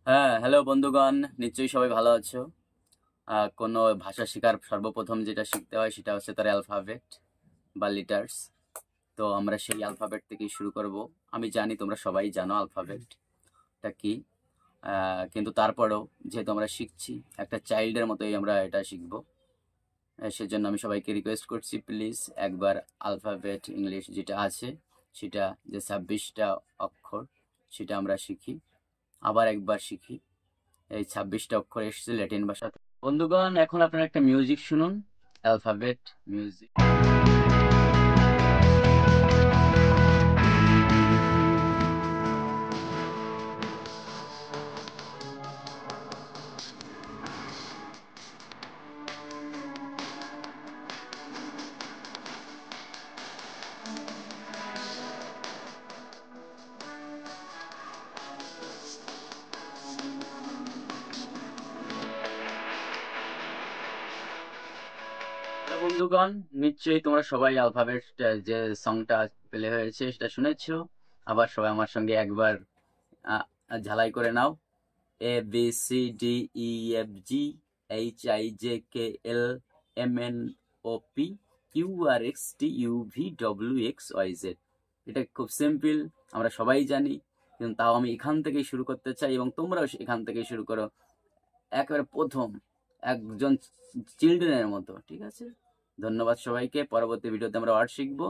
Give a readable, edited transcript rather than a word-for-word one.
হ্যাঁ, হ্যালো বন্ধুগণ, নিশ্চয়ই সবাই ভালো আছো। কোনো ভাষা শেখার সর্বপ্রথম যেটা শিখতে হয় সেটা হচ্ছে তার অ্যালফাবেট বা লিটার্স। তো আমরা সেই অ্যালফাবেট থেকেই শুরু করব। আমি জানি তোমরা সবাই জানো অ্যালফাবেটটা কি, কিন্তু তারপরেও যেহেতু আমরা শিখছি একটা চাইল্ডের মতোই আমরা এটা শিখবো। সেজন্য আমি সবাইকে রিকোয়েস্ট করছি, প্লিজ একবার অ্যালফাবেট ইংলিশ যেটা আছে সেটা, যে 26টা অক্ষর, সেটা আমরা শিখি। আবার একবার শিখি। এই 26টা অক্ষর এসেছে ল্যাটিন ভাষা থেকে। বন্ধুগণ, এখন আপনারা একটা মিউজিক শুনুন, অ্যালফাবেট মিউজিক। বন্ধুগণ, নিশ্চয়ই তোমরা সবাই অ্যালফাবেট যে সংটা প্লে হয়েছে সেটা শুনেছো। আবার সবাই আমার সঙ্গে একবার ঝালাই করে নাও। ABCDEFGHIJKLMNOPQRXTUVWXYZ। এটা খুব সিম্পল, আমরা সবাই জানি, কিন্তু তাও আমি এখান থেকেই শুরু করতে চাই এবং তোমরাও এখান থেকেই শুরু করো, একেবারে প্রথম একজন চিলড্রেনের মতো। ঠিক আছে? ধন্যবাদ সবাইকে। পরবর্তী ভিডিওতে আমরা ওয়ার্ড শিখবো।